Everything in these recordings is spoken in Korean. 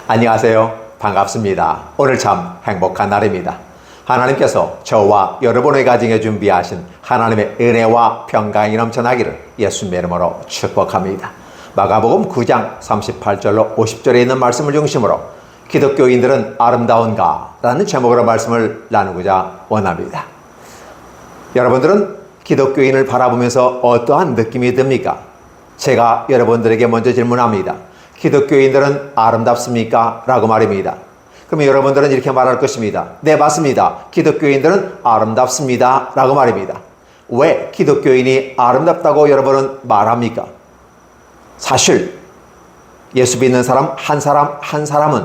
안녕하세요. 반갑습니다. 오늘 참 행복한 날입니다. 하나님께서 저와 여러분의 가정에 준비하신 하나님의 은혜와 평강이 넘쳐나기를 예수님의 이름으로 축복합니다. 마가복음 9장 38절로 50절에 있는 말씀을 중심으로 기독교인들은 아름다운가? 라는 제목으로 말씀을 나누고자 원합니다. 여러분들은 기독교인을 바라보면서 어떠한 느낌이 듭니까? 제가 여러분들에게 먼저 질문합니다. 기독교인들은 아름답습니까? 라고 말입니다. 그러면 여러분들은 이렇게 말할 것입니다. 네, 맞습니다. 기독교인들은 아름답습니다. 라고 말입니다. 왜 기독교인이 아름답다고 여러분은 말합니까? 사실 예수 믿는 사람 한 사람은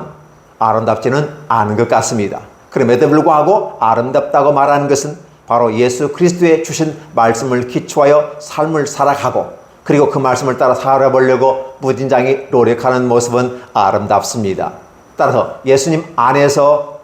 아름답지는 않은 것 같습니다. 그럼에도 불구하고 아름답다고 말하는 것은 바로 예수 그리스도의 주신 말씀을 기초하여 삶을 살아가고 그리고 그 말씀을 따라 살아보려고 무진장히 노력하는 모습은 아름답습니다. 따라서 예수님 안에서,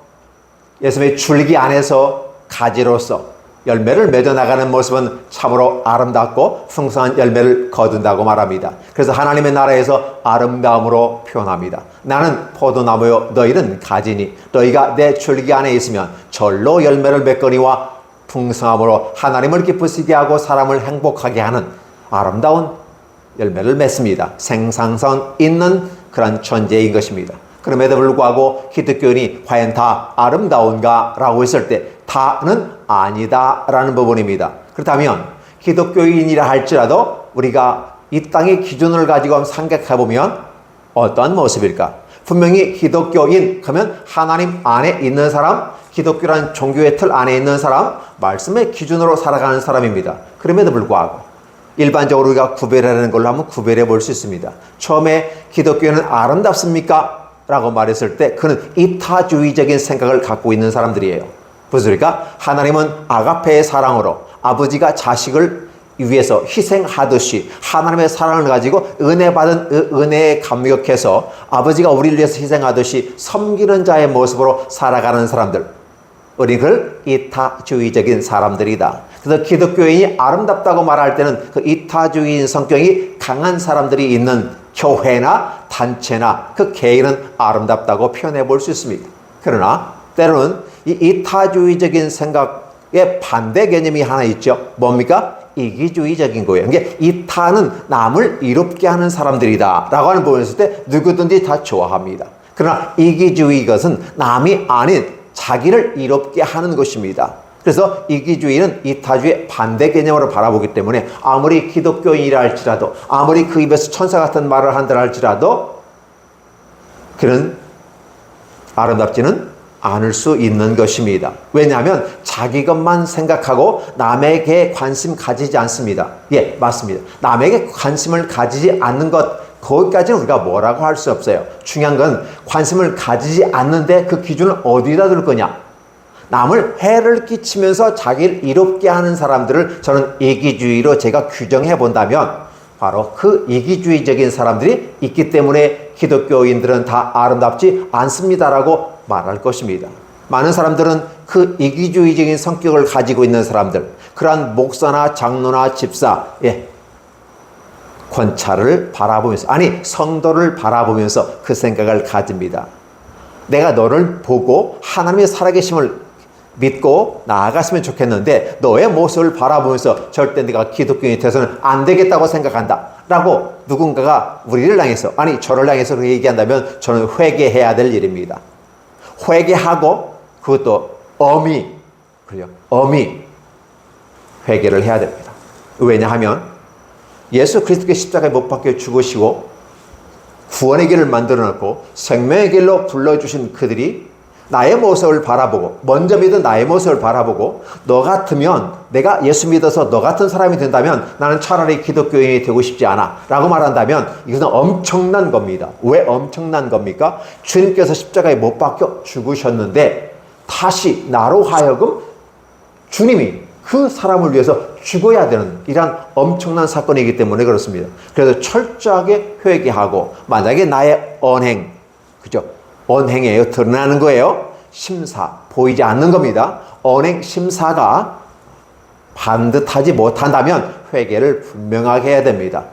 예수님의 줄기 안에서 가지로서 열매를 맺어나가는 모습은 참으로 아름답고 풍성한 열매를 거둔다고 말합니다. 그래서 하나님의 나라에서 아름다움으로 표현합니다. 나는 포도나무요 너희는 가지니 너희가 내 줄기 안에 있으면 절로 열매를 맺거니와 풍성함으로 하나님을 기쁘시게 하고 사람을 행복하게 하는 아름다운 열매를 맺습니다. 생산성 있는 그런 존재인 것입니다. 그럼에도 불구하고 기독교인이 과연 다 아름다운가? 라고 했을 때 다는 아니다 라는 부분입니다. 그렇다면 기독교인이라 할지라도 우리가 이 땅의 기준을 가지고 생각해 보면 어떠한 모습일까? 분명히 기독교인 그러면 하나님 안에 있는 사람, 기독교라는 종교의 틀 안에 있는 사람, 말씀의 기준으로 살아가는 사람입니다. 그럼에도 불구하고 일반적으로 우리가 구별하는 걸로 한번 구별해 볼 수 있습니다. 처음에 기독교는 아름답습니까? 라고 말했을 때 그는 이타주의적인 생각을 갖고 있는 사람들이에요. 무슨 소리까? 하나님은 아가페의 사랑으로 아버지가 자식을 위해서 희생하듯이 하나님의 사랑을 가지고 은혜 받은 은혜에 감격해서 아버지가 우리를 위해서 희생하듯이 섬기는 자의 모습으로 살아가는 사람들, 우리 그걸 이타주의적인 사람들이다. 그래서 기독교인이 아름답다고 말할 때는 그 이타주의인 성격이 강한 사람들이 있는 교회나 단체나 그 개인은 아름답다고 표현해 볼 수 있습니다. 그러나 때로는 이 이타주의적인 생각의 반대 개념이 하나 있죠. 뭡니까? 이기주의적인 거예요. 그러니까 이타는 남을 이롭게 하는 사람들이다 라고 하는 부분을 했을 때 누구든지 다 좋아합니다. 그러나 이기주의 것은 남이 아닌 자기를 이롭게 하는 것입니다. 그래서 이기주의는 이타주의 반대 개념으로 바라보기 때문에 아무리 기독교인이라 할지라도 아무리 그 입에서 천사 같은 말을 한다 할지라도 그는 아름답지는 않을 수 있는 것입니다. 왜냐하면 자기 것만 생각하고 남에게 관심 가지지 않습니다. 예, 맞습니다. 남에게 관심을 가지지 않는 것 거기까지는 우리가 뭐라고 할 수 없어요. 중요한 건 관심을 가지지 않는데 그 기준을 어디다 둘 거냐. 남을 해를 끼치면서 자기를 이롭게 하는 사람들을 저는 이기주의로 제가 규정해 본다면 바로 그 이기주의적인 사람들이 있기 때문에 기독교인들은 다 아름답지 않습니다라고 말할 것입니다. 많은 사람들은 그 이기주의적인 성격을 가지고 있는 사람들, 그러한 목사나 장로나 집사, 권찰을 바라보면서, 아니 성도를 바라보면서 그 생각을 가집니다. 내가 너를 보고 하나님의 살아계심을 믿고 나아갔으면 좋겠는데 너의 모습을 바라보면서 절대 내가 기독교인이 돼서는 안 되겠다고 생각한다 라고 누군가가 우리를 향해서, 아니 저를 향해서 그렇게 얘기한다면 저는 회개해야 될 일입니다. 회개하고 그것도 엄히 회개를 해야 됩니다. 왜냐하면 예수 그리스도께 십자가에 못 박혀 죽으시고 구원의 길을 만들어 놓고 생명의 길로 불러주신 그들이 나의 모습을 바라보고 먼저 믿은 나의 모습을 바라보고 너 같으면 내가 예수 믿어서 너 같은 사람이 된다면 나는 차라리 기독교인이 되고 싶지 않아 라고 말한다면 이것은 엄청난 겁니다. 왜 엄청난 겁니까? 주님께서 십자가에 못 박혀 죽으셨는데 다시 나로 하여금 주님이 그 사람을 위해서 죽어야 되는 이러한 엄청난 사건이기 때문에 그렇습니다. 그래서 철저하게 회개하고 만약에 나의 언행, 그죠? 언행에 드러나는 거예요. 심사, 보이지 않는 겁니다. 언행 심사가 반듯하지 못한다면 회개를 분명하게 해야 됩니다.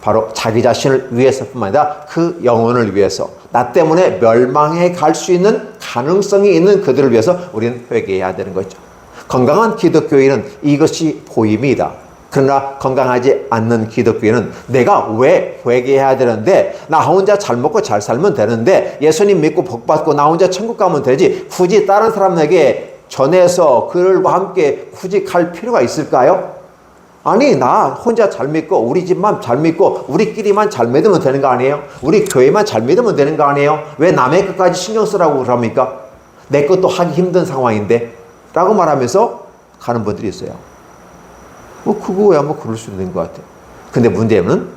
바로 자기 자신을 위해서뿐만 아니라 그 영혼을 위해서, 나 때문에 멸망해 갈 수 있는 가능성이 있는 그들을 위해서 우리는 회개해야 되는 거죠. 건강한 기독교인은 이것이 보입니다. 그러나 건강하지 않는 기독교인은 내가 왜 회개해야 되는데, 나 혼자 잘 먹고 잘 살면 되는데, 예수님 믿고 복받고 나 혼자 천국 가면 되지, 굳이 다른 사람에게 전해서 그들과 함께 굳이 갈 필요가 있을까요? 아니, 나 혼자 잘 믿고 우리 집만 잘 믿고 우리끼리만 잘 믿으면 되는 거 아니에요? 우리 교회만 잘 믿으면 되는 거 아니에요? 왜 남의 것까지 신경 쓰라고 그럽니까? 내 것도 하기 힘든 상황인데 라고 말하면서 가는 분들이 있어요. 그거야 그럴 수 있는 것 같아요. 근데 문제는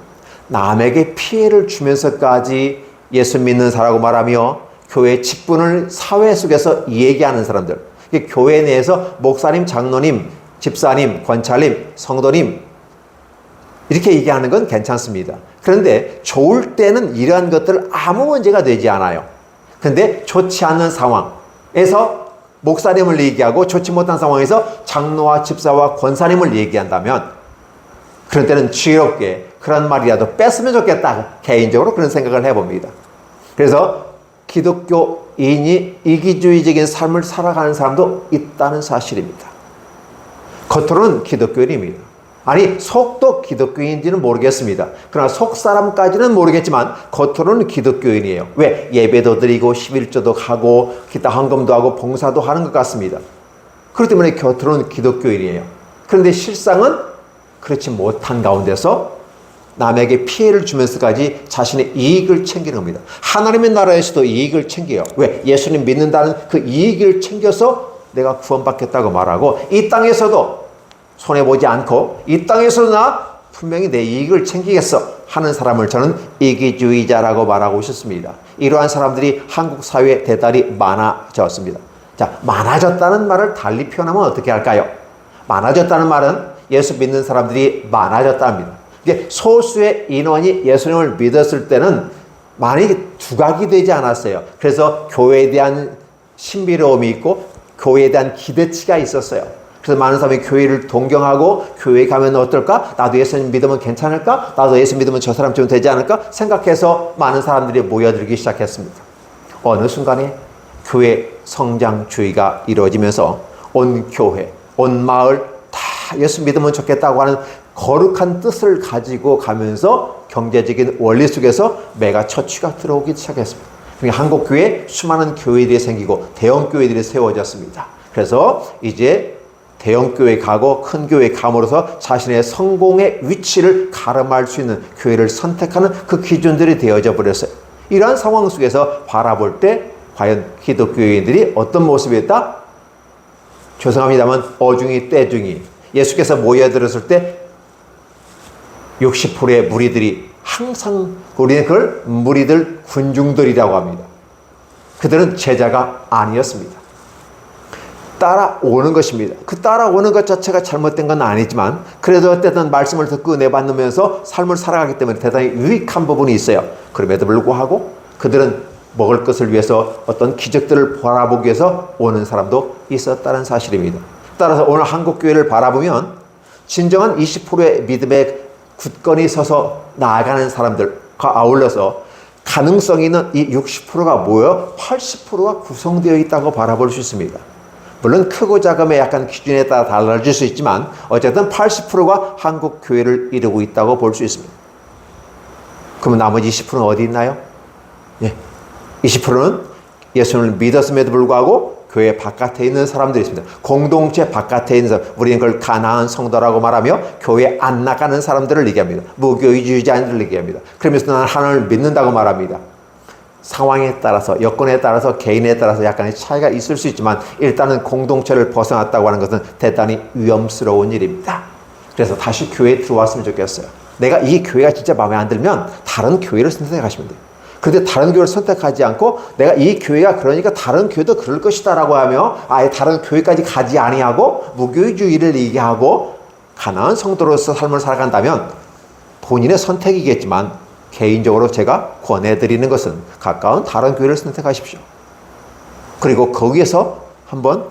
남에게 피해를 주면서까지 예수 믿는 사람이라고 말하며 교회 직분을 사회 속에서 얘기하는 사람들, 교회 내에서 목사님, 장로님, 집사님, 권찰님, 성도님 이렇게 얘기하는 건 괜찮습니다. 그런데 좋을 때는 이러한 것들 아무 문제가 되지 않아요. 그런데 좋지 않은 상황에서 목사님을 얘기하고 좋지 못한 상황에서 장로와 집사와 권사님을 얘기한다면 그런 때는 지혜롭게 그런 말이라도 뺐으면 좋겠다, 개인적으로 그런 생각을 해봅니다. 그래서 기독교인이 이기주의적인 삶을 살아가는 사람도 있다는 사실입니다. 겉으로는 기독교인입니다. 아니, 속도 기독교인인지는 모르겠습니다. 그러나 속 사람까지는 모르겠지만 겉으로는 기독교인이에요. 왜? 예배도 드리고 11조도 하고 기타 헌금도 하고 봉사도 하는 것 같습니다. 그렇기 때문에 겉으로는 기독교인이에요. 그런데 실상은 그렇지 못한 가운데서 남에게 피해를 주면서까지 자신의 이익을 챙기는 겁니다. 하나님의 나라에서도 이익을 챙겨요. 왜? 예수님 믿는다는 그 이익을 챙겨서 내가 구원받겠다고 말하고, 이 땅에서도 손해보지 않고 이 땅에서도 나 분명히 내 이익을 챙기겠어 하는 사람을 저는 이기주의자라고 말하고 싶습니다. 이러한 사람들이 한국 사회에 대단히 많아졌습니다. 자, 많아졌다는 말을 달리 표현하면 어떻게 할까요? 많아졌다는 말은 예수 믿는 사람들이 많아졌답니다. 이게 소수의 인원이 예수님을 믿었을 때는 많이 두각이 되지 않았어요. 그래서 교회에 대한 신비로움이 있고 교회에 대한 기대치가 있었어요. 그래서 많은 사람이 교회를 동경하고 교회에 가면 어떨까? 나도 예수님 믿으면 괜찮을까? 나도 예수 믿으면 저 사람쯤 되지 않을까? 생각해서 많은 사람들이 모여들기 시작했습니다. 어느 순간에 교회 성장주의가 이루어지면서 온 교회, 온 마을 다 예수 믿으면 좋겠다고 하는 거룩한 뜻을 가지고 가면서 경제적인 원리 속에서 메가 처치가 들어오기 시작했습니다. 그러니까 한국 교회에 수많은 교회들이 생기고 대형 교회들이 세워졌습니다. 그래서 이제 대형 교회 가고 큰 교회 감으로써 자신의 성공의 위치를 가름할 수 있는 교회를 선택하는 그 기준들이 되어져 버렸어요. 이러한 상황 속에서 바라볼 때 과연 기독교인들이 어떤 모습이었다? 죄송합니다만 어중이 떼중이, 예수께서 모여들었을 때 60%의 무리들이 항상, 우리는 그걸 무리들 군중들이라고 합니다. 그들은 제자가 아니었습니다. 따라오는 것입니다. 그 따라오는 것 자체가 잘못된 건 아니지만 그래도 어쨌든 말씀을 듣고 내받으면서 삶을 살아가기 때문에 대단히 유익한 부분이 있어요. 그럼에도 불구하고 그들은 먹을 것을 위해서 어떤 기적들을 바라보기 위해서 오는 사람도 있었다는 사실입니다. 따라서 오늘 한국교회를 바라보면 진정한 20%의 믿음에 굳건히 서서 나아가는 사람들과 아울러서 가능성 있는 이 60%가 모여 80%가 구성되어 있다고 바라볼 수 있습니다. 물론 크고 작음의 약간 기준에 따라 달라질 수 있지만 어쨌든 80%가 한국 교회를 이루고 있다고 볼 수 있습니다. 그러면 나머지 20%는 어디 있나요? 20%는 예수님을 믿었음에도 불구하고 교회 바깥에 있는 사람들이 있습니다. 공동체 바깥에 있는 사람, 우리는 그걸 가나안 성도라고 말하며 교회 안 나가는 사람들을 얘기합니다. 무교주의자들을 얘기합니다. 그러면서 나는 하나님을 믿는다고 말합니다. 상황에 따라서, 여건에 따라서, 개인에 따라서 약간의 차이가 있을 수 있지만 일단은 공동체를 벗어났다고 하는 것은 대단히 위험스러운 일입니다. 그래서 다시 교회에 들어왔으면 좋겠어요. 내가 이 교회가 진짜 마음에 안 들면 다른 교회를 선택해 가시면 돼요. 그런데 다른 교회를 선택하지 않고 내가 이 교회가 그러니까 다른 교회도 그럴 것이다 라고 하며 아예 다른 교회까지 가지 아니하고 무교주의를 얘기하고 가난한 성도로서 삶을 살아간다면 본인의 선택이겠지만 개인적으로 제가 권해드리는 것은 가까운 다른 교회를 선택하십시오. 그리고 거기에서 한번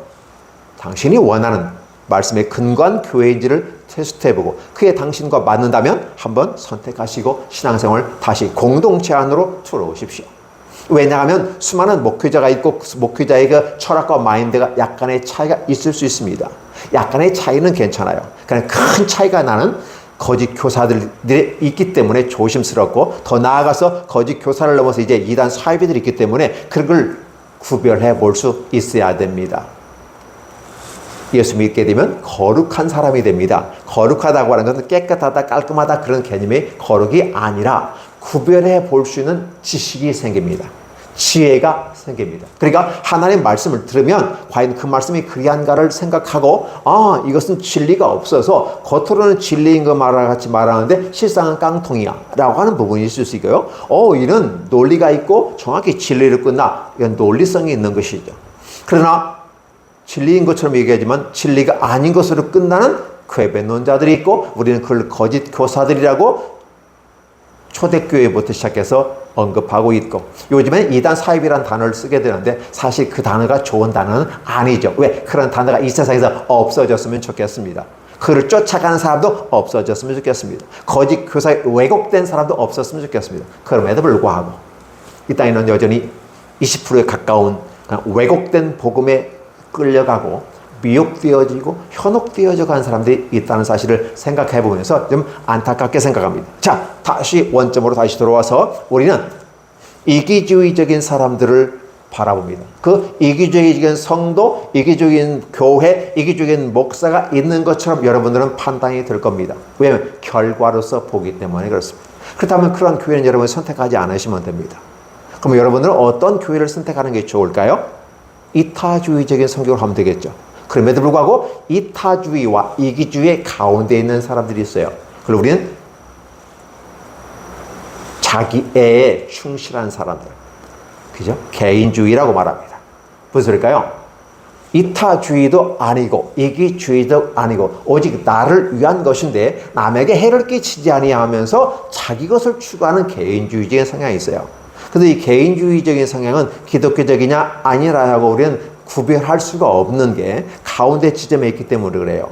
당신이 원하는 말씀에 근거한 교회인지를 테스트해보고 그게 당신과 맞는다면 한번 선택하시고 신앙생활을 다시 공동체 안으로 들어오십시오. 왜냐하면 수많은 목회자가 있고 목회자의 그 철학과 마인드가 약간의 차이가 있을 수 있습니다. 약간의 차이는 괜찮아요. 그냥 큰 차이가 나는 거짓 교사들이 있기 때문에 조심스럽고, 더 나아가서 거짓 교사를 넘어서 이제 이단 사이비들이 있기 때문에 그런 걸 구별해 볼 수 있어야 됩니다. 예수 믿게 되면 거룩한 사람이 됩니다. 거룩하다고 하는 것은 깨끗하다, 깔끔하다 그런 개념의 거룩이 아니라 구별해 볼 수 있는 지식이 생깁니다. 지혜가 생깁니다. 그러니까 하나님의 말씀을 들으면 과연 그 말씀이 그리한가를 생각하고, 이것은 진리가 없어서 겉으로는 진리인 것 같이 말하는데 실상은 깡통이야 라고 하는 부분이 있을 수 있고요. 이는 논리가 있고 정확히 진리를 끝나, 이건 논리성이 있는 것이죠. 그러나 진리인 것처럼 얘기하지만 진리가 아닌 것으로 끝나는 궤변론자들이 있고, 우리는 그걸 거짓 교사들이라고 초대교회부터 시작해서 언급하고 있고, 요즘엔 이단 사입이라는 단어를 쓰게 되는데 사실 그 단어가 좋은 단어는 아니죠. 왜? 그런 단어가 이 세상에서 없어졌으면 좋겠습니다. 그를 쫓아가는 사람도 없어졌으면 좋겠습니다. 거짓 교사에 왜곡된 사람도 없었으면 좋겠습니다. 그럼에도 불구하고 이 땅에는 여전히 20%에 가까운 왜곡된 복음에 끌려가고 미혹되어지고 현혹되어져 가는 사람들이 있다는 사실을 생각해 보면서 좀 안타깝게 생각합니다. 자, 다시 원점으로 다시 돌아와서 우리는 이기주의적인 사람들을 바라봅니다. 그 이기주의적인 성도, 이기주의적인 교회, 이기주의적인 목사가 있는 것처럼 여러분들은 판단이 될 겁니다. 왜냐하면 결과로서 보기 때문에 그렇습니다. 그렇다면 그런 교회는 여러분이 선택하지 않으시면 됩니다. 그럼 여러분들은 어떤 교회를 선택하는 게 좋을까요? 이타주의적인 성격을 하면 되겠죠. 그럼에도 불구하고 이타주의와 이기주의 가운데 있는 사람들이 있어요. 그리고 우리는 자기애에 충실한 사람들, 그죠? 개인주의라고 말합니다. 무슨 소리일까요? 이타주의도 아니고 이기주의도 아니고 오직 나를 위한 것인데 남에게 해를 끼치지 아니하면서 자기 것을 추구하는 개인주의적인 성향이 있어요. 그런데 이 개인주의적인 성향은 기독교적이냐 아니라고 우리는 구별할 수가 없는 게 가운데 지점에 있기 때문에 그래요.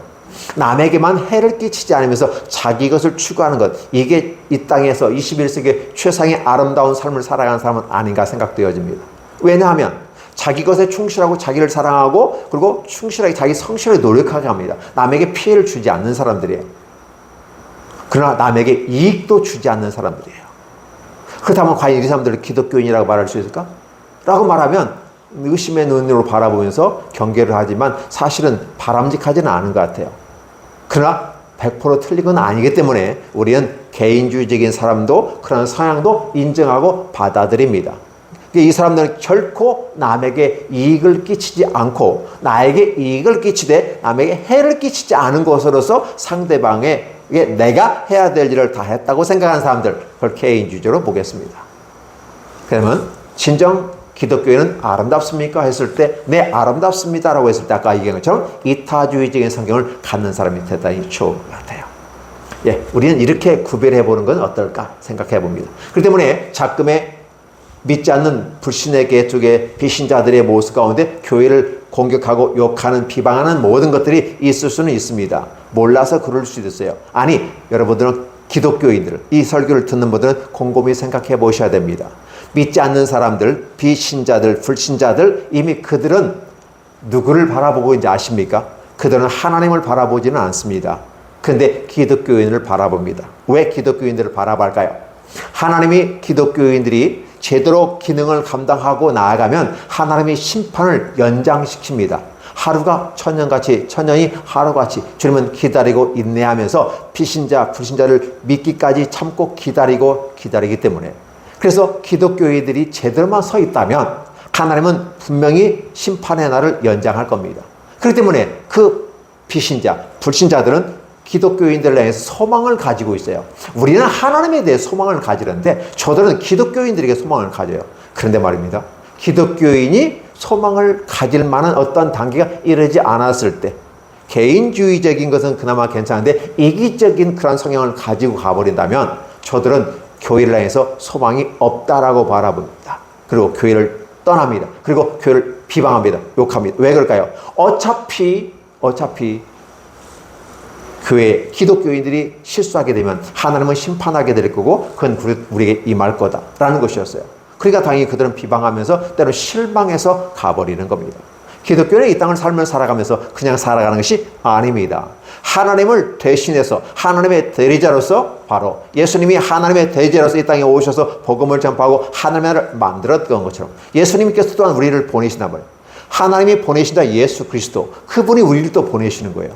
남에게만 해를 끼치지 않으면서 자기 것을 추구하는 것, 이게 이 땅에서 21세기 최상의 아름다운 삶을 살아가는 사람은 아닌가 생각되어집니다. 왜냐하면 자기 것에 충실하고 자기를 사랑하고 그리고 충실하게 자기 성실하게 노력하게 합니다. 남에게 피해를 주지 않는 사람들이에요. 그러나 남에게 이익도 주지 않는 사람들이에요. 그렇다면 과연 이 사람들을 기독교인이라고 말할 수 있을까? 라고 말하면 의심의 눈으로 바라보면서 경계를 하지만 사실은 바람직하지는 않은 것 같아요. 그러나 100% 틀린 건 아니기 때문에 우리는 개인주의적인 사람도 그런 성향도 인정하고 받아들입니다. 이 사람들은 결코 남에게 이익을 끼치지 않고 나에게 이익을 끼치되 남에게 해를 끼치지 않은 것으로서 상대방의 내가 해야 될 일을 다 했다고 생각하는 사람들, 그걸 개인주의적으로 보겠습니다. 그러면 진정 기독교회는 아름답습니까? 했을 때 네, 아름답습니다라고 했을 때 아까 얘기한 것처럼 이타주의적인 성경을 갖는 사람이 대단히 좋은 것 같아요. 예, 우리는 이렇게 구별해 보는 건 어떨까 생각해 봅니다. 그렇기 때문에 자금에 믿지 않는 불신의 계 쪽의 비신자들의 모습 가운데 교회를 공격하고 욕하는 비방하는 모든 것들이 있을 수는 있습니다. 몰라서 그럴 수도 있어요. 아니, 여러분들은 기독교인들, 이 설교를 듣는 분들은 곰곰이 생각해 보셔야 됩니다. 믿지 않는 사람들, 비신자들, 불신자들, 이미 그들은 누구를 바라보고 있는지 아십니까? 그들은 하나님을 바라보지는 않습니다. 그런데 기독교인을 바라봅니다. 왜 기독교인들을 바라볼까요? 하나님이 기독교인들이 제대로 기능을 감당하고 나아가면 하나님이 심판을 연장시킵니다. 하루가 천년같이, 천년이 하루같이 주님은 기다리고 인내하면서 비신자, 불신자를 믿기까지 참고 기다리기 때문에, 그래서 기독교인들이 제대로만 서 있다면 하나님은 분명히 심판의 날을 연장할 겁니다. 그렇기 때문에 그 비신자, 불신자들은 기독교인들을 향해서 소망을 가지고 있어요. 우리는 하나님에 대해 소망을 가지는데 저들은 기독교인들에게 소망을 가져요. 그런데 말입니다. 기독교인이 소망을 가질 만한 어떤 단계가 이르지 않았을 때 개인주의적인 것은 그나마 괜찮은데 이기적인 그런 성향을 가지고 가버린다면 저들은 교회를 향해서 소망이 없다라고 바라봅니다. 그리고 교회를 떠납니다. 그리고 교회를 비방합니다. 욕합니다. 왜 그럴까요? 어차피 교회 기독교인들이 실수하게 되면 하나님은 심판하게 될 거고 그건 우리에게 임할 거다라는 것이었어요. 그러니까 당연히 그들은 비방하면서 때로 실망해서 가버리는 겁니다. 기독교는 이 땅을 살아가면서 그냥 살아가는 것이 아닙니다. 하나님을 대신해서 하나님의 대리자로서 바로 예수님이 하나님의 대리자로서 이 땅에 오셔서 복음을 전파하고 하나님의 나라를 만들었던 것처럼 예수님께서 또한 우리를 보내신단 말이에요. 하나님이 보내신다 예수 그리스도, 그분이 우리를 또 보내시는 거예요.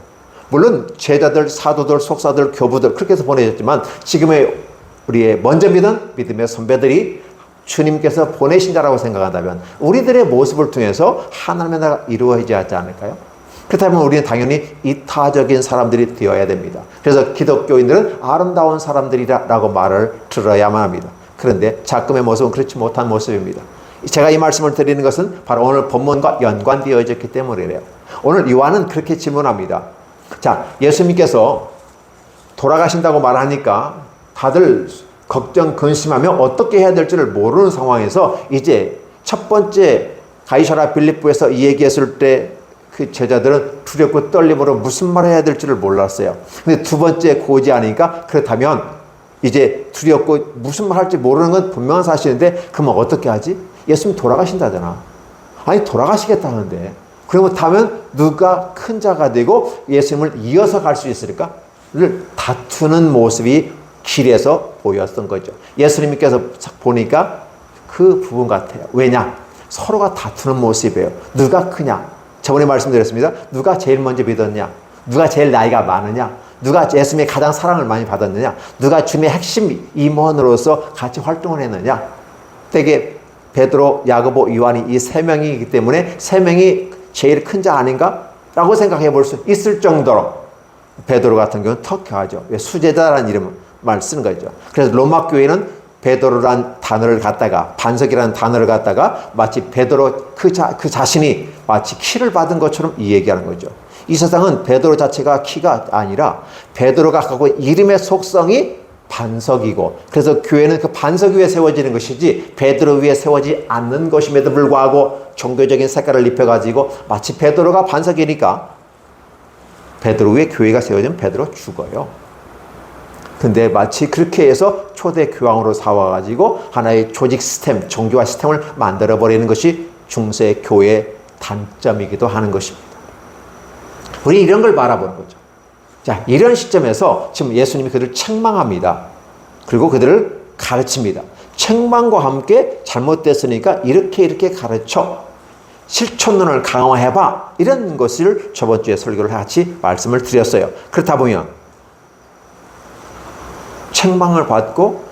물론 제자들, 사도들, 속사들, 교부들 그렇게 해서 보내셨지만 지금의 우리의 먼저 믿은 믿음의 선배들이 주님께서 보내신 자라고 생각한다면 우리들의 모습을 통해서 하나님의 나라가 이루어지지 않을까요? 그렇다면 우리는 당연히 이타적인 사람들이 되어야 됩니다. 그래서 기독교인들은 아름다운 사람들이라고 말을 들어야만 합니다. 그런데 작금의 모습은 그렇지 못한 모습입니다. 제가 이 말씀을 드리는 것은 바로 오늘 본문과 연관되어졌기 때문이래요. 오늘 요한은 그렇게 질문합니다. 자, 예수님께서 돌아가신다고 말하니까 다들 걱정, 근심하며 어떻게 해야 될지를 모르는 상황에서 이제 첫 번째 가이사랴 빌립보에서 이 얘기했을 때 그 제자들은 두렵고 떨림으로 무슨 말을 해야 될지를 몰랐어요. 근데 두 번째 고지하니까 그렇다면 이제 두렵고 무슨 말 할지 모르는 건 분명한 사실인데 그러면 어떻게 하지? 예수님 돌아가신다잖아. 아니 돌아가시겠다는데 그렇다면 누가 큰 자가 되고 예수님을 이어서 갈 수 있을까?를 다투는 모습이 길에서 보였던 거죠. 예수님께서 보니까 그 부분 같아요. 왜냐? 서로가 다투는 모습이에요. 누가 크냐? 저번에 말씀드렸습니다. 누가 제일 먼저 믿었냐? 누가 제일 나이가 많으냐? 누가 예수님의 가장 사랑을 많이 받았느냐? 누가 주님의 핵심 임원으로서 같이 활동을 했느냐? 되게 베드로, 야고보, 요한이 이 세 명이기 때문에 세 명이 제일 큰 자 아닌가? 라고 생각해 볼 수 있을 정도로 베드로 같은 경우는 터키하죠. 왜 수제자라는 이름을 쓰는 거죠. 그래서 로마 교회는 베드로란 단어를 갖다가 반석이라는 단어를 갖다가 마치 베드로 그 자신이 마치 키를 받은 것처럼 이 얘기하는 거죠. 이 세상은 베드로 자체가 키가 아니라 베드로가 갖고 이름의 속성이 반석이고 그래서 교회는 그 반석 위에 세워지는 것이지 베드로 위에 세워지지 않는 것임에도 불구하고 종교적인 색깔을 입혀가지고 마치 베드로가 반석이니까 베드로 위에 교회가 세워지면 베드로 죽어요. 근데 마치 그렇게 해서 초대 교황으로 삼아가지고 하나의 조직 시스템, 종교화 시스템을 만들어버리는 것이 중세 교회의 단점이기도 하는 것입니다. 우리 이런 걸 바라보는 거죠. 자, 이런 시점에서 지금 예수님이 그들을 책망합니다. 그리고 그들을 가르칩니다. 책망과 함께 잘못됐으니까 이렇게 가르쳐. 실천론을 강화해봐. 이런 것을 저번 주에 설교를 같이 말씀을 드렸어요. 그렇다 보면 책망을 받고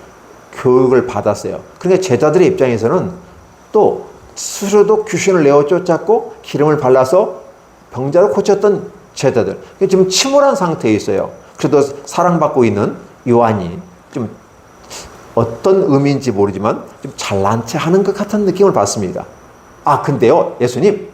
교육을 받았어요. 그러니까 제자들의 입장에서는 또 스스로도 귀신을 내어 쫓았고 기름을 발라서 병자를 고쳤던 제자들. 지금 침울한 상태에 있어요. 그래도 사랑받고 있는 요한이 좀 어떤 의미인지 모르지만 좀 잘난 체 하는 것 같은 느낌을 받습니다. 아, 근데요, 예수님,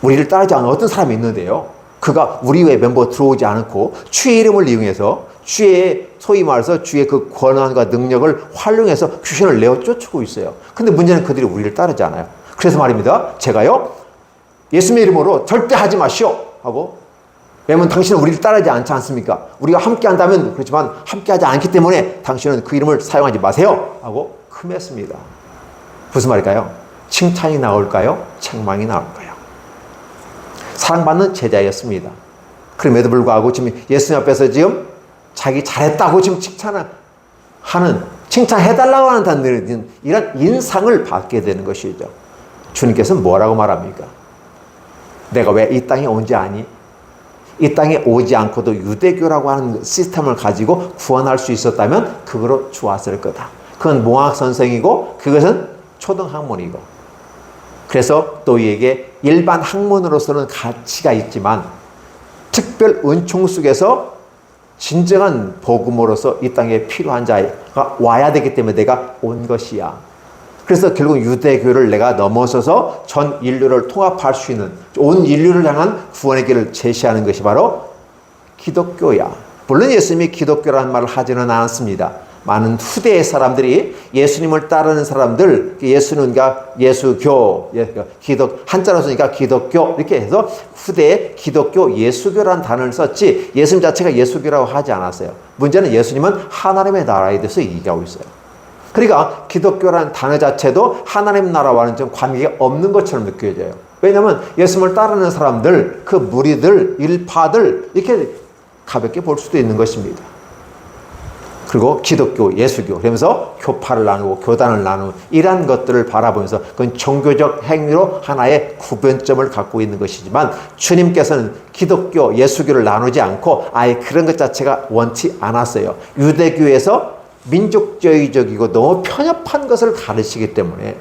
우리를 따르지 않은 어떤 사람이 있는데요. 그가 우리 외에 멤버 들어오지 않고 주의 이름을 이용해서 주의 소위 말해서 주의 그 권한과 능력을 활용해서 귀신을 내어 쫓고 있어요. 근데 문제는 그들이 우리를 따르지 않아요. 그래서 말입니다. 제가요, 예수님의 이름으로 절대 하지 마시오 하고, 왜냐면 당신은 우리를 따르지 않지 않습니까? 우리가 함께 한다면 그렇지만 함께 하지 않기 때문에 당신은 그 이름을 사용하지 마세요 하고 금했습니다. 무슨 말일까요? 칭찬이 나올까요? 책망이 나올까요? 사랑받는 제자였습니다. 그럼에도 불구하고 지금 예수님 앞에서 지금 자기 잘했다고 지금 칭찬해달라고 하는 이런 인상을 받게 되는 것이죠. 주님께서는 뭐라고 말합니까? 내가 왜 이 땅에 온지 아니? 이 땅에 오지 않고도 유대교라고 하는 시스템을 가지고 구원할 수 있었다면 그거로 좋았을 거다. 그건 몽학 선생이고 그것은 초등학문이고. 그래서 또 이에게 일반 학문으로서는 가치가 있지만 특별 은총 속에서 진정한 복음으로서 이 땅에 필요한 자가 와야 되기 때문에 내가 온 것이야. 그래서 결국 유대교를 내가 넘어서서 전 인류를 통합할 수 있는 온 인류를 향한 구원의 길을 제시하는 것이 바로 기독교야. 물론 예수님이 기독교라는 말을 하지는 않았습니다. 많은 후대의 사람들이 예수님을 따르는 사람들, 예수는 예수교, 기독, 한자로 쓰니까 기독교, 이렇게 해서 후대에 기독교, 예수교라는 단어를 썼지 예수님 자체가 예수교라고 하지 않았어요. 문제는 예수님은 하나님의 나라에 대해서 얘기하고 있어요. 그러니까 기독교라는 단어 자체도 하나님 나라와는 좀 관계가 없는 것처럼 느껴져요. 왜냐하면 예수님을 따르는 사람들, 그 무리들, 일파들 이렇게 가볍게 볼 수도 있는 것입니다. 그리고 기독교, 예수교 그러면서 교파를 나누고 교단을 나누고 이러한 것들을 바라보면서 그건 종교적 행위로 하나의 구분점을 갖고 있는 것이지만 주님께서는 기독교, 예수교를 나누지 않고 아예 그런 것 자체가 원치 않았어요. 유대교에서 민족주의적이고 너무 편협한 것을 가르치기 때문에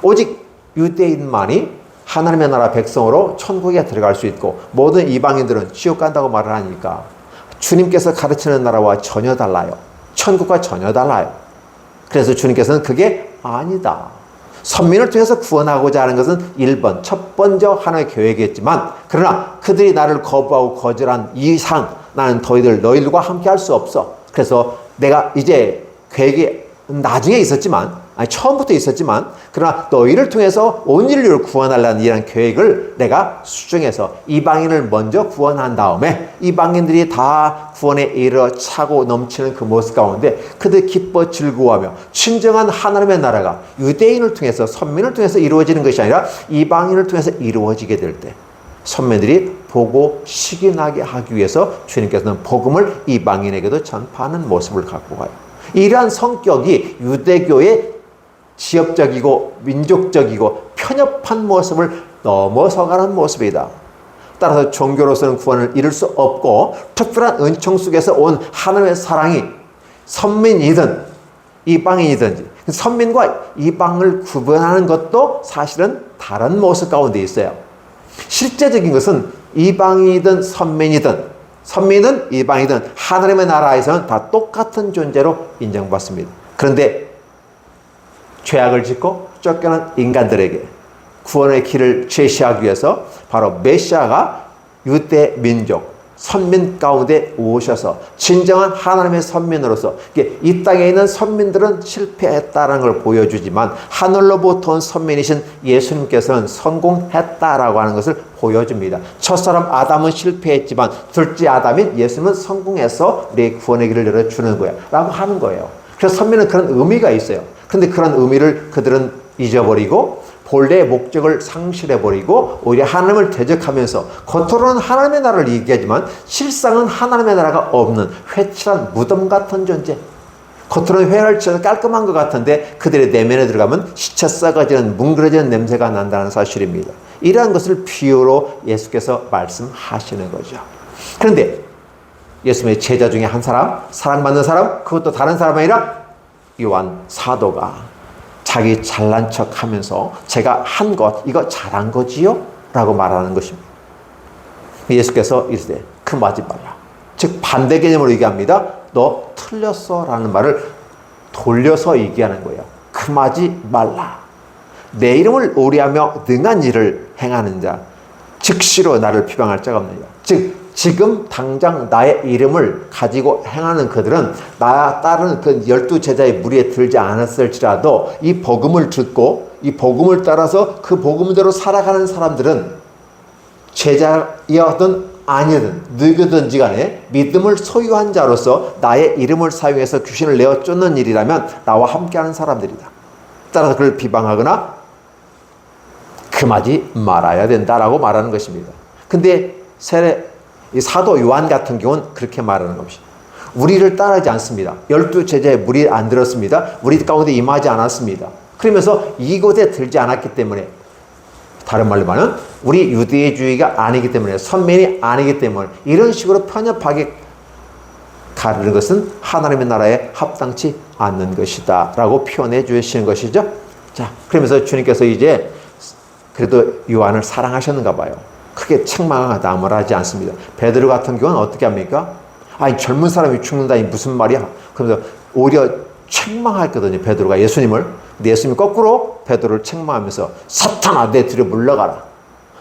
오직 유대인만이 하나님의 나라 백성으로 천국에 들어갈 수 있고 모든 이방인들은 지옥 간다고 말을 하니까 주님께서 가르치는 나라와 전혀 달라요. 천국과 전혀 달라요. 그래서 주님께서는 그게 아니다. 선민을 통해서 구원하고자 하는 것은 1번, 첫 번째 하나의 계획이었지만 그러나 그들이 나를 거부하고 거절한 이상 나는 너희들과 함께 할 수 없어. 그래서 내가 이제 계획이 나중에 있었지만 처음부터 있었지만 그러나 너희를 통해서 온 인류를 구원하려는 이런 계획을 내가 수정해서 이방인을 먼저 구원한 다음에 이방인들이 다 구원에 이르러 차고 넘치는 그 모습 가운데 그들 기뻐 즐거워하며 진정한 하나님의 나라가 유대인을 통해서 선민을 통해서 이루어지는 것이 아니라 이방인을 통해서 이루어지게 될 때 선민들이 보고 시기 나게 하기 위해서 주님께서는 복음을 이방인에게도 전파하는 모습을 갖고 가요. 이러한 성격이 유대교의 지역적이고 민족적이고 편협한 모습을 넘어서가는 모습이다. 따라서 종교로서는 구원을 이룰 수 없고 특별한 은총 속에서 온 하나님의 사랑이 선민이든 이방인이든지 선민과 이방을 구분하는 것도 사실은 다른 모습 가운데 있어요. 실제적인 것은 이방인이든 선민이든 이방이든 하나님의 나라에서는 다 똑같은 존재로 인정받습니다. 그런데 죄악을 짓고 쫓겨난 인간들에게 구원의 길을 제시하기 위해서 바로 메시아가 유대 민족 선민 가운데 오셔서 진정한 하나님의 선민으로서 이 땅에 있는 선민들은 실패했다는 걸 보여주지만 하늘로부터 온 선민이신 예수님께서는 성공했다라고 하는 것을 보여줍니다. 첫사람 아담은 실패했지만 둘째 아담인 예수님은 성공해서 우리의 구원의 길을 열어주는 거야 라고 하는 거예요. 그래서 선민은 그런 의미가 있어요. 그런데 그런 의미를 그들은 잊어버리고 본래의 목적을 상실해버리고 오히려 하나님을 대적하면서 겉으로는 하나님의 나라를 얘기하지만 실상은 하나님의 나라가 없는 회칠한 무덤 같은 존재. 겉으로는 회를 쳐서 깔끔한 것 같은데 그들의 내면에 들어가면 시체 썩어지는 뭉그러지는 냄새가 난다는 사실입니다. 이러한 것을 비유로 예수께서 말씀하시는 거죠. 그런데 예수님의 제자 중에 한 사람, 사랑받는 사람, 그것도 다른 사람이 아니라 요한 사도가 자기 잘난 척 하면서 제가 한 것, 이거 잘한 거지요? 라고 말하는 것입니다. 예수께서 이르되 금하지 말라. 즉 반대 개념으로 얘기합니다. 너 틀렸어 라는 말을 돌려서 얘기하는 거예요. 금하지 말라. 내 이름을 오리하며 능한 일을 행하는 자 즉시로 나를 비방할 자가 없느니라. 즉 지금 당장 나의 이름을 가지고 행하는 그들은 나 따르는 그 12제자의 무리에 들지 않았을지라도 이 복음을 듣고 이 복음을 따라서 그 복음대로 살아가는 사람들은 제자이든 아니든 누구든지 간에 믿음을 소유한 자로서 나의 이름을 사용해서 귀신을 내어 쫓는 일이라면 나와 함께하는 사람들이다. 따라서 그를 비방하거나 금하지 말아야 된다라고 말하는 것입니다. 근데 이 사도 요한 같은 경우는 그렇게 말하는 것입니다. 우리를 따르지 않습니다. 12제자의 무리에 안 들었습니다. 우리 가운데 임하지 않았습니다. 그러면서 이곳에 들지 않았기 때문에 다른 말로 말하면 우리 유대주의가 아니기 때문에 선민이 아니기 때문에 이런 식으로 편협하게 가르는 것은 하나님의 나라에 합당치 않는 것이다 라고 표현해 주시는 것이죠. 자, 그러면서 주님께서 이제 그래도 요한을 사랑하셨는가 봐요. 크게 책망하다음을 하지 않습니다. 베드로 같은 경우는 어떻게 합니까? 아니 젊은 사람이 죽는다니 무슨 말이야? 그러면서 오히려 책망했거든요. 베드로가 예수님을. 근데 예수님이 거꾸로 베드로를 책망하면서 사탄아 내 뒤로 물러가라.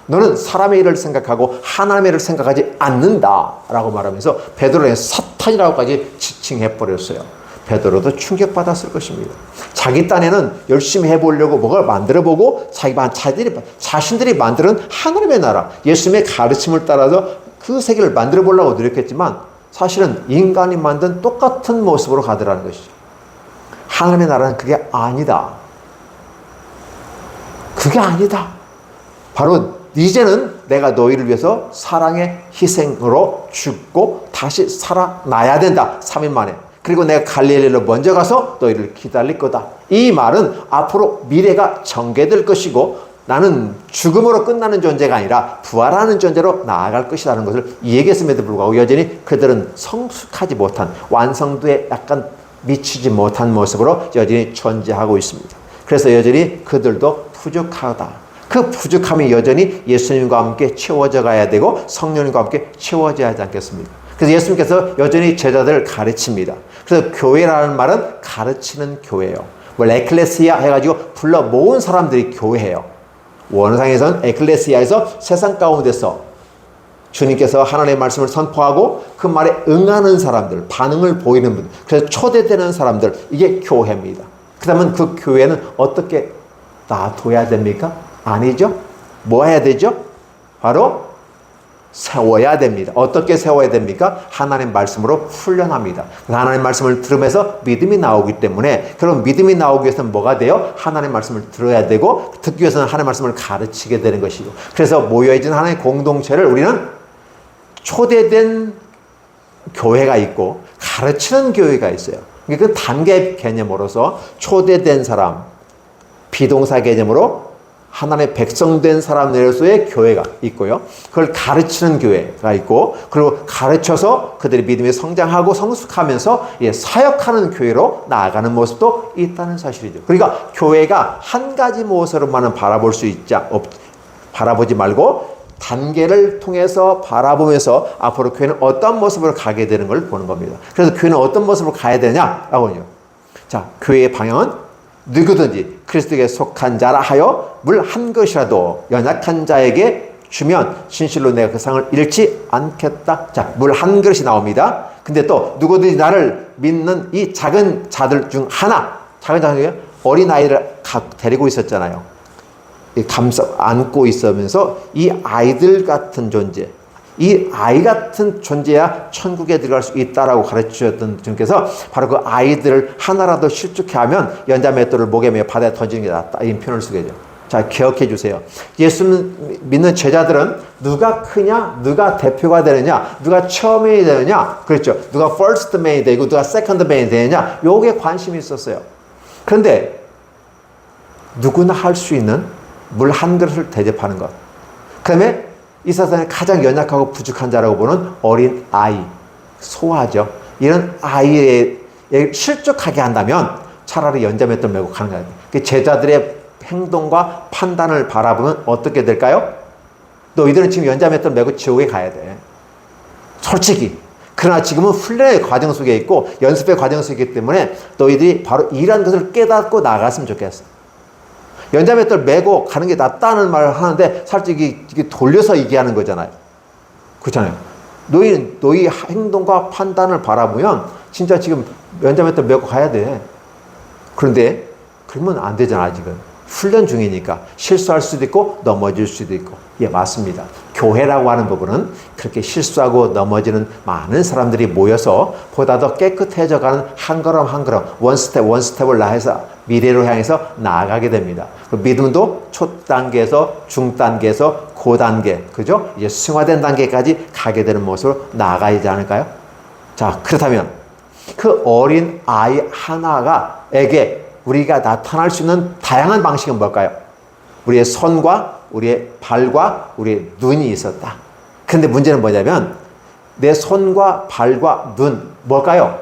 너는 사람의 일을 생각하고 하나님의 일을 생각하지 않는다 라고 말하면서 베드로는 사탄이라고까지 지칭해버렸어요. 베드로도 충격받았을 것입니다. 자기 딴에는 열심히 해보려고 뭐가 만들어보고 자신들이 만드는 하나님의 나라, 예수님의 가르침을 따라서 그 세계를 만들어보려고 노력했지만 사실은 인간이 만든 똑같은 모습으로 가더라는 것이죠. 하나님의 나라는 그게 아니다. 그게 아니다. 바로 이제는 내가 너희를 위해서 사랑의 희생으로 죽고 다시 살아나야 된다. 3일 만에. 그리고 내가 갈릴리로 먼저 가서 너희를 기다릴 거다. 이 말은 앞으로 미래가 전개될 것이고 나는 죽음으로 끝나는 존재가 아니라 부활하는 존재로 나아갈 것이라는 것을 얘기했음에도 불구하고 여전히 그들은 성숙하지 못한, 완성도에 약간 미치지 못한 모습으로 여전히 존재하고 있습니다. 그래서 여전히 그들도 부족하다. 그 부족함이 여전히 예수님과 함께 채워져 가야 되고 성령님과 함께 채워져야 하지 않겠습니까? 그래서 예수님께서 여전히 제자들을 가르칩니다. 그래서 교회라는 말은 가르치는 교회예요. 에클레시아 해가지고 불러 모은 사람들이 교회예요. 원상에서는 에클레시아에서 세상 가운데서 주님께서 하나님의 말씀을 선포하고 그 말에 응하는 사람들, 반응을 보이는 분들, 그래서 초대되는 사람들, 이게 교회입니다. 그렇다면 그 교회는 어떻게 놔둬야 됩니까? 아니죠. 뭐 해야 되죠? 바로 세워야 됩니다. 어떻게 세워야 됩니까? 하나님 말씀으로 훈련합니다. 하나님 말씀을 들으면서 믿음이 나오기 때문에, 그럼 믿음이 나오기 위해서는 뭐가 돼요? 하나님 말씀을 들어야 되고, 듣기 위해서는 하나님 말씀을 가르치게 되는 것이고, 그래서 모여있는 하나님의 공동체를 우리는 초대된 교회가 있고 가르치는 교회가 있어요. 그 단계 개념으로서 초대된 사람, 비동사 개념으로 하나님의 백성된 사람들로서의 교회가 있고요. 그걸 가르치는 교회가 있고, 그리고 가르쳐서 그들이 믿음에 성장하고 성숙하면서 사역하는 교회로 나아가는 모습도 있다는 사실이죠. 그러니까 교회가 한 가지 모습으로만은 바라보지 말고 단계를 통해서 바라보면서 앞으로 교회는 어떤 모습으로 가게 되는 걸 보는 겁니다. 그래서 교회는 어떤 모습으로 가야 되냐라고요. 자, 교회의 방향은 누구든지 그리스도에게 속한 자라 하여 물 한 것이라도 연약한 자에게 주면 진실로 내가 그 상을 잃지 않겠다. 자, 물 한 그릇이 나옵니다. 근데 또 누구든지 나를 믿는 이 작은 자들 중 하나, 작은 자들, 어린아이를 데리고 있었잖아요. 안고 있으면서 이 아이들 같은 존재, 이 아이 같은 존재야 천국에 들어갈 수 있다라고 가르치셨던 주님께서 바로 그 아이들을 하나라도 실족해 하면 연자맷돌을 목에 매어 바다에 던지는 게 낫다. 이 표현을 쓰게 되죠. 자, 기억해 주세요. 예수 믿는 제자들은 누가 크냐, 누가 대표가 되느냐, 누가 처음이 되느냐, 그렇죠. 누가 first man이 되고 누가 second man이 되느냐, 요게 관심이 있었어요. 그런데 누구나 할 수 있는 물 한 그릇을 대접하는 것. 그 다음에 이 세상에 가장 연약하고 부족한 자라고 보는 어린 아이, 소아죠. 이런 아이에 실족하게 한다면 차라리 연자맷돌 메고 가는 거예요. 제자들의 행동과 판단을 바라보면 어떻게 될까요? 너희들은 지금 연자맷돌 메고 지옥에 가야 돼. 솔직히. 그러나 지금은 훈련의 과정 속에 있고 연습의 과정 속에 있기 때문에 너희들이 바로 이런 것을 깨닫고 나갔으면 좋겠어. 연자맷돌 메고 가는 게 낫다는 말을 하는데 살짝 이게 돌려서 얘기하는 거잖아요. 그렇잖아요. 너희 행동과 판단을 바라보면 진짜 지금 연자맷돌 메고 가야 돼. 그런데 그러면 안 되잖아. 아직은 훈련 중이니까 실수할 수도 있고 넘어질 수도 있고. 예, 맞습니다. 교회라고 하는 부분은 그렇게 실수하고 넘어지는 많은 사람들이 모여서 보다 더 깨끗해져가는 한 걸음 한 걸음 원 스텝을 나해서 미래로 향해서 나아가게 됩니다. 믿음도 초단계에서 중단계에서 고단계, 그죠? 이제 승화된 단계까지 가게 되는 모습으로 나아가야지 않을까요? 자, 그렇다면 그 어린 아이 하나가에게 우리가 나타날 수 있는 다양한 방식은 뭘까요? 우리의 손과 우리의 발과 우리의 눈이 있었다. 그런데 문제는 뭐냐면 내 손과 발과 눈 뭘까요?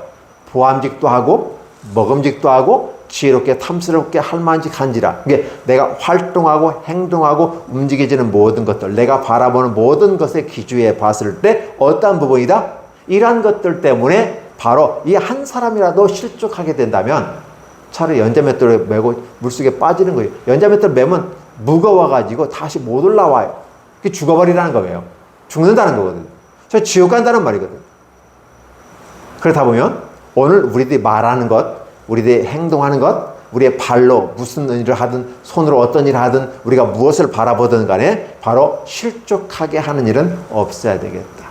보암직도 하고 먹음직도 하고 지혜롭게 탐스럽게 할 만직한지라. 이게 내가 활동하고 행동하고 움직여지는 모든 것들, 내가 바라보는 모든 것의 기준에 봤을 때 어떠한 부분이다? 이러한 것들 때문에 바로 이 한 사람이라도 실족하게 된다면 차라리 연자맷돌을 메고 물속에 빠지는 거예요. 연자맷돌 메면 무거워가지고 다시 못 올라와요. 그게 죽어버리라는 거예요. 죽는다는 거거든요. 저 지옥 간다는 말이거든요. 그렇다 보면 오늘 우리들이 말하는 것, 우리들이 행동하는 것, 우리의 발로 무슨 일을 하든 손으로 어떤 일을 하든 우리가 무엇을 바라보든 간에 바로 실족하게 하는 일은 없어야 되겠다.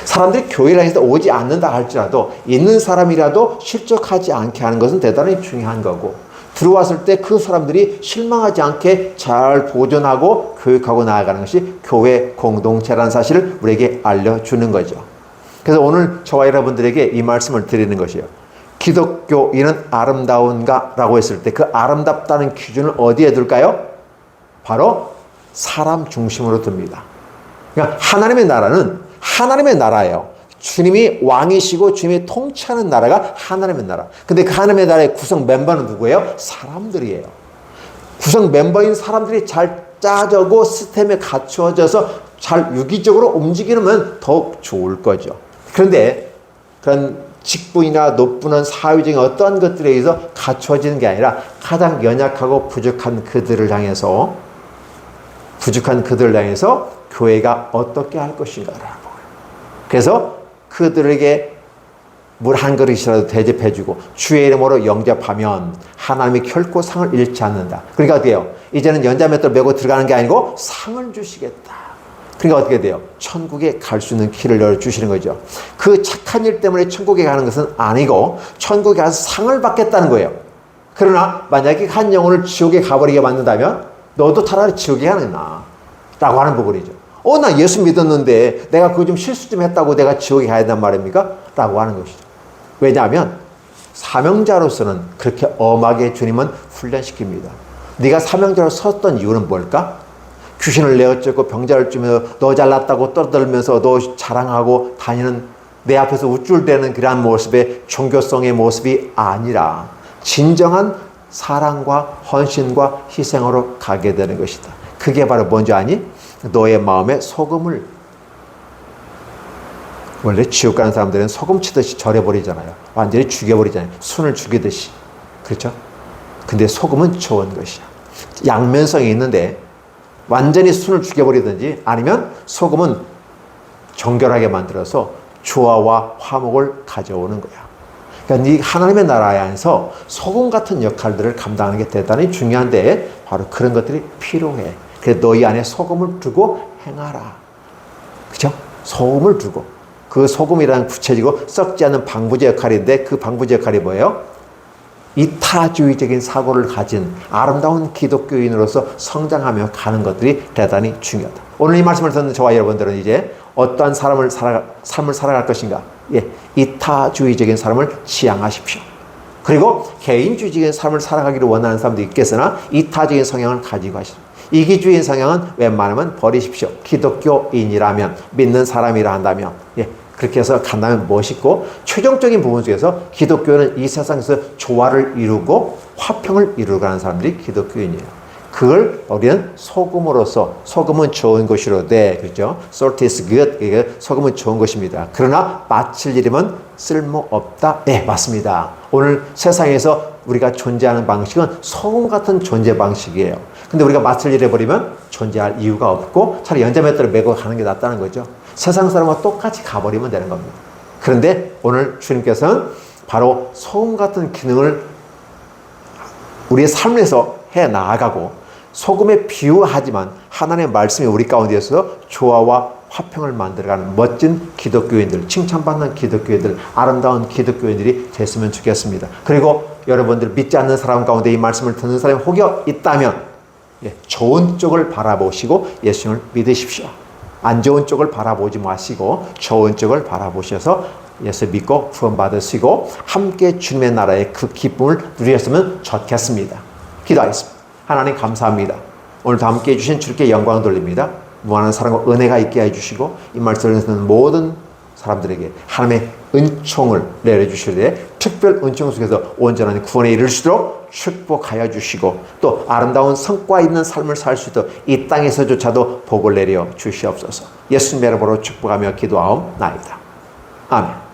사람들이 교회를 해서 오지 않는다 할지라도 있는 사람이라도 실족하지 않게 하는 것은 대단히 중요한 거고, 들어왔을 때 그 사람들이 실망하지 않게 잘 보존하고 교육하고 나아가는 것이 교회 공동체라는 사실을 우리에게 알려주는 거죠. 그래서 오늘 저와 여러분들에게 이 말씀을 드리는 것이에요. 기독교인은 아름다운가? 라고 했을 때 그 아름답다는 기준을 어디에 둘까요? 바로 사람 중심으로 둡니다. 그러니까 하나님의 나라는 하나님의 나라예요. 주님이 왕이시고 주님이 통치하는 나라가 하나님의 나라. 근데 그 하나님의 나라의 구성 멤버는 누구예요? 사람들이에요. 구성 멤버인 사람들이 잘 짜져고 시스템에 갖추어져서 잘 유기적으로 움직이면 더욱 좋을 거죠. 그런데 그런 직분이나 높은 사회적인 어떠한 것들에 의해서 갖추어지는 게 아니라 가장 연약하고 부족한 그들을 향해서 교회가 어떻게 할 것인가라고. 그래서 그들에게 물 한 그릇이라도 대접해주고 주의 이름으로 영접하면 하나님이 결코 상을 잃지 않는다. 그러니까 어떻게 해요? 이제는 연자맷돌 메고 들어가는 게 아니고 상을 주시겠다. 그러니까 어떻게 돼요? 천국에 갈 수 있는 길을 열어주시는 거죠. 그 착한 일 때문에 천국에 가는 것은 아니고 천국에 가서 상을 받겠다는 거예요. 그러나 만약에 한 영혼을 지옥에 가버리게 만든다면 너도 차라리 지옥에 가는 나 라고 하는 부분이죠. 나 예수 믿었는데 내가 그거 좀 실수 좀 했다고 내가 지옥에 가야 된단 말입니까? 라고 하는 것이죠. 왜냐하면 사명자로서는 그렇게 엄하게 주님은 훈련시킵니다. 네가 사명자로 섰던 이유는 뭘까? 귀신을 내어쫓고 병자를 쫓으면서 너 잘났다고 떠들면서 너 자랑하고 다니는 내 앞에서 우쭐대는 그러한 모습의 종교성의 모습이 아니라 진정한 사랑과 헌신과 희생으로 가게 되는 것이다. 그게 바로 뭔지 아니? 너의 마음에 소금을, 원래 지옥 가는 사람들은 소금 치듯이 절여버리잖아요. 완전히 죽여버리잖아요. 순을 죽이듯이. 그렇죠? 근데 소금은 좋은 것이야. 양면성이 있는데 완전히 순을 죽여버리든지 아니면 소금은 정결하게 만들어서 조화와 화목을 가져오는 거야. 그러니까 이 하나님의 나라에 안에서 소금 같은 역할들을 감당하는 게 대단히 중요한데 바로 그런 것들이 필요해. 그래서 너희 안에 소금을 두고 행하라. 그죠? 소금을 두고. 그 소금이라는 구체적이고 썩지 않는 방부제 역할인데 그 방부제 역할이 뭐예요? 이타주의적인 사고를 가진 아름다운 기독교인으로서 성장하며 가는 것들이 대단히 중요하다. 오늘 이 말씀을 듣는 저와 여러분들은 이제 어떠한 삶을 살아갈 것인가? 이타주의적인 삶을 지향하십시오. 그리고 개인주의적인 삶을 살아가기를 원하는 사람도 있겠으나 이타적인 성향을 가지고 하십시오. 이기주의인 성향은 웬만하면 버리십시오. 기독교인이라면, 믿는 사람이라 한다면, 그렇게 해서 간다면 멋있고, 최종적인 부분 중에서 기독교는 이 세상에서 조화를 이루고 화평을 이루어가는 사람들이 기독교인이에요. 그걸 우리는 소금으로서, 소금은 좋은 것이로되, 그렇죠? Salt is good. 소금은 좋은 것입니다. 그러나 마칠 일이면 쓸모없다. 네, 맞습니다. 오늘 세상에서 우리가 존재하는 방식은 소금 같은 존재 방식이에요. 근데 우리가 마칠 일 해버리면 존재할 이유가 없고 차라리 연자맷돌을 메고 가는 게 낫다는 거죠. 세상 사람과 똑같이 가버리면 되는 겁니다. 그런데 오늘 주님께서는 바로 소금 같은 기능을 우리의 삶에서 해 나아가고 소금에 비유하지만 하나님의 말씀이 우리 가운데에서 조화와 화평을 만들어가는 멋진 기독교인들, 칭찬받는 기독교인들, 아름다운 기독교인들이 됐으면 좋겠습니다. 그리고 여러분들 믿지 않는 사람 가운데 이 말씀을 듣는 사람이 혹여 있다면 좋은 쪽을 바라보시고 예수님을 믿으십시오. 안 좋은 쪽을 바라보지 마시고 좋은 쪽을 바라보셔서 예수 믿고 구원받으시고 함께 주님의 나라의 그 기쁨을 누리셨으면 좋겠습니다. 기도하겠습니다. 하나님 감사합니다. 오늘도 함께 해주신 주께 영광 돌립니다. 무한한 사랑과 은혜가 있게 해주시고 이 말씀을 듣는 모든 사람들에게 하나님의 은총을 내려주시되 특별 은총 속에서 온전한 구원에 이를 수 있도록 축복하여 주시고 또 아름다운 성과 있는 삶을 살 수 있도록 이 땅에서조차도 복을 내려 주시옵소서. 예수님의 이름으로 축복하며 기도하옵나이다. 아멘.